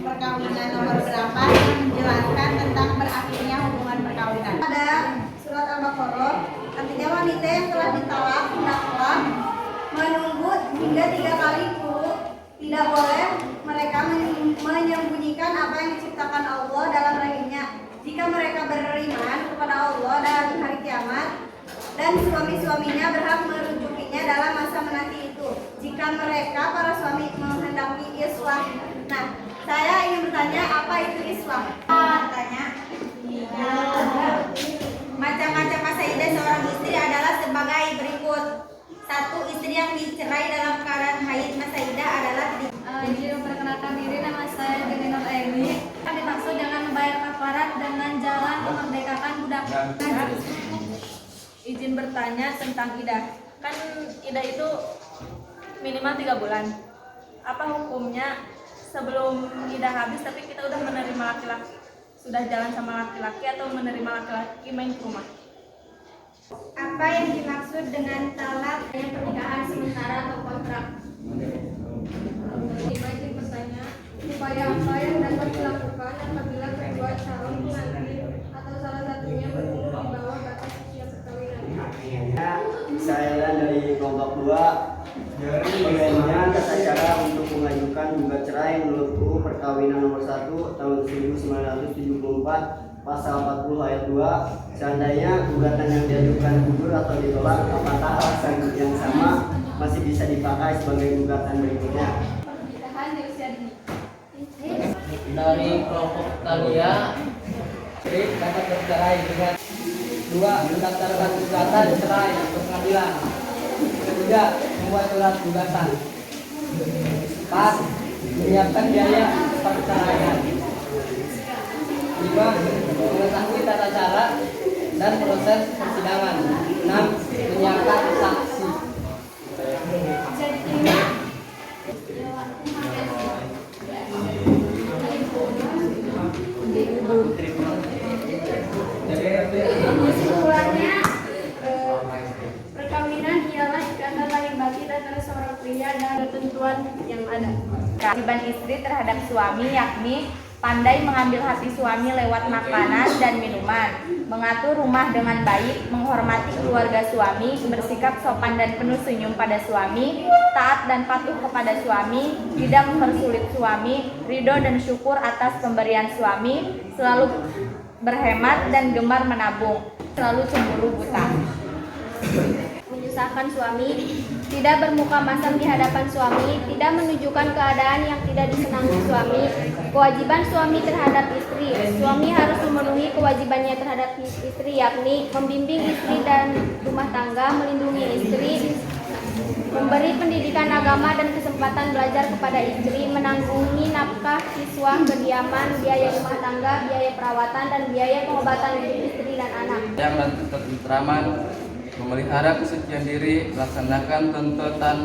Perkawinan nomor berapa yang menjelaskan tentang berakhirnya hubungan perkawinan? Ada surat Al-Baqarah, artinya wanita yang telah ditalak hendaklah menunggu hingga 3 kali dulu. Tidak boleh mereka menyembunyikan apa yang diciptakan Allah dalam rahimnya. Jika mereka beriman kepada Allah dan hari kiamat, dan suami-suaminya berhak merujukinya dalam masa menanti itu, jika mereka para suami menghendaki islah. Nah, saya ingin bertanya, apa itu islah? Tanya. Macam-macam masa iddah seorang istri adalah sebagai berikut. 1. Istri yang dicerai dalam keadaan haid, masa iddah adalah Izin memperkenalkan diri, nama saya Dini Nur Eni. Dimaksud dengan membayar kafarat dengan jalan memerdekakan budak. Izin bertanya tentang idah. Kan idah itu minimal 3 bulan. Apa hukumnya sebelum idah habis tapi kita udah menerima laki-laki, sudah jalan sama laki-laki, atau menerima laki-laki main ke rumah? Apa yang dimaksud dengan talak? Pernikahan sementara atau kontrak? Izin bertanya, upaya apa yang dapat dilakukan apabila kedua calon pengantin atau salah satunya berumur di bawah batas usia perkawinan? Saya dari kelompok 2. Bagaimana tata cara untuk mengajukan gugat cerai menurut UU Perkawinan nomor 1 tahun 1974 pasal 40 ayat 2. Seandainya gugatan yang diajukan gugur atau ditolak, apakah alasan yang sama masih bisa dipakai sebagai gugatan berikutnya? Dari kelompok Tania, Sri dapat bercerai dengan 2. Mendaftarkan gugatan cerai ke pengadilan. 3. Membuat surat gugatan. 4. Menyiapkan biaya perceraian. 5. Mengetahui tata cara dan proses persidangan. 6. Menyiapkan saksi. Kesimpulannya, perkawinan ialah ikatan lahir batin antara seorang pria dan ketentuan yang ada. Kewajiban istri terhadap suami yakni pandai mengambil hati suami lewat makanan dan minuman, mengatur rumah dengan baik, menghormati keluarga suami, bersikap sopan dan penuh senyum pada suami, taat dan patuh kepada suami, tidak mempersulit suami, ridho dan syukur atas pemberian suami, selalu berhemat dan gemar menabung, selalu cemburu buta. Menyusahkan suami, tidak bermuka masam di hadapan suami, tidak menunjukkan keadaan yang tidak disenangi suami. Kewajiban suami terhadap istri, suami harus memenuhi kewajibannya terhadap istri, yakni membimbing istri dan rumah tangga, melindungi istri, memberi pendidikan agama dan kesempatan belajar kepada istri, menanggungi nafkah, siswa, kediaman, biaya rumah tangga, biaya perawatan, dan biaya pengobatan untuk istri dan anak. Yang dan ketentraman, memelihara kesucian diri, melaksanakan tuntutan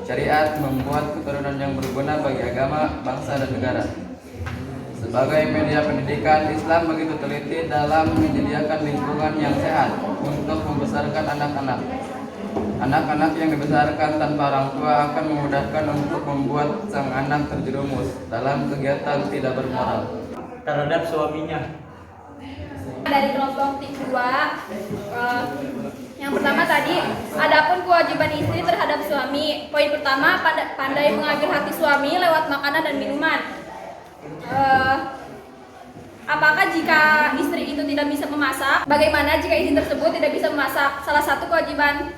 syariat, membuat keturunan yang berguna bagi agama, bangsa, dan negara. Sebagai media pendidikan, Islam begitu teliti dalam menyediakan lingkungan yang sehat untuk membesarkan anak-anak. Anak-anak yang dibesarkan tanpa orang tua akan memudahkan untuk membuat sang anak terjerumus dalam kegiatan tidak bermoral terhadap suaminya. Dari kelompok 2, yang pertama tadi, adapun kewajiban istri terhadap suami. Poin pertama, pandai mengambil hati suami lewat makanan dan minuman. Apakah jika istri itu tidak bisa memasak? Bagaimana jika istri tersebut tidak bisa memasak? Salah satu kewajiban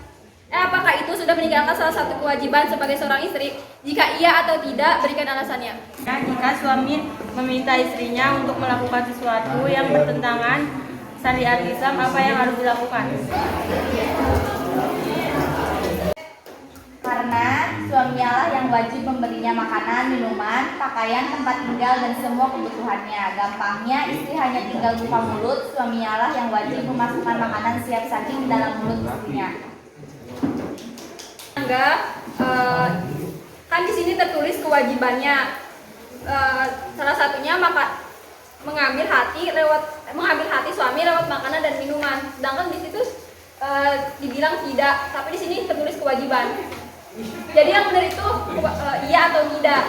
Apakah itu sudah meninggalkan salah satu kewajiban sebagai seorang istri? Jika iya atau tidak, berikan alasannya. Jika suami meminta istrinya untuk melakukan sesuatu yang bertentangan syariat Islam, apa yang harus dilakukan? Karena suaminya lah yang wajib memberinya makanan, minuman, pakaian, tempat tinggal, dan semua kebutuhannya. Gampangnya, istri hanya tinggal buka mulut, suaminya lah yang wajib memasukkan makanan siap saji di dalam mulut istrinya. Kan di sini tertulis kewajibannya. Salah satunya mengambil hati suami lewat makanan dan minuman. Sedangkan di situ dibilang tidak, tapi di sini tertulis kewajiban. Jadi yang benar itu iya atau tidak.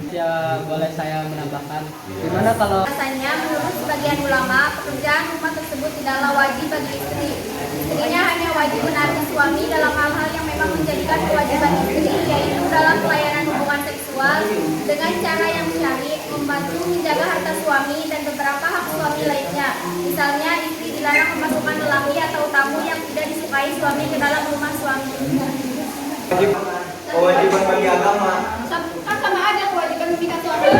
Ya, boleh saya menambahkan. Gimana kalau Rasanya menurut sebagian ulama, pekerjaan rumah tersebut tidaklah wajib bagi istri. Istrinya hanya wajib menaati suami dalam hal-hal yang memang menjadikan kewajiban istri, yaitu dalam pelayanan hubungan seksual dengan cara yang syar'i, membantu menjaga harta suami dan beberapa hak suami lainnya. Misalnya, istri dilarang memasukkan lelaki atau tamu yang tidak disukai suami ke dalam rumah suami. Kewajiban bagi agama. Kan sama aja kewajiban memikat suami. Tadi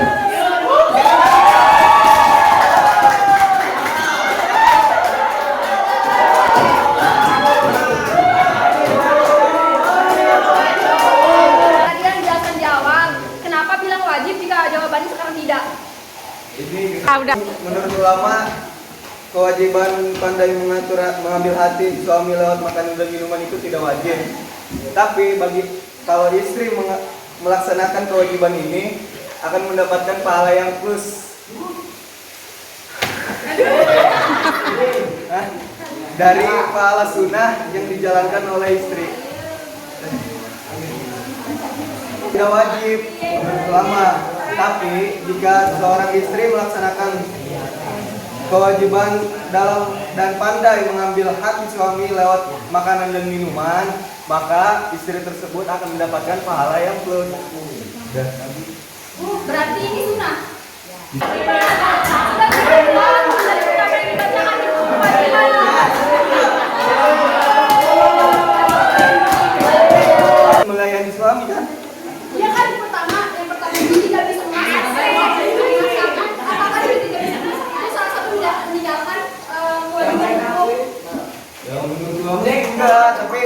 kan jelaskan di awal, kenapa bilang wajib jika jawabannya sekarang tidak? Menurut ulama, kewajiban pandai mengambil hati suami lewat makanan dan minuman itu tidak wajib. Tapi kalau istri melaksanakan kewajiban ini akan mendapatkan pahala yang plus dari pahala sunnah yang dijalankan oleh istri. Tidak wajib menurut ulama, tapi jika seorang istri melaksanakan kewajiban dan pandai mengambil hati suami lewat makanan dan minuman, maka istri tersebut akan mendapatkan pahala yang plus. Berarti ini sunnah. Melayani suami kan? Ya kan yang pertama itu tidak bisa masak. Apakah dia tidak bisa masak? Itu salah satu meninggalkan kewajiban hukum. Ya menurut ulama enggak, tapi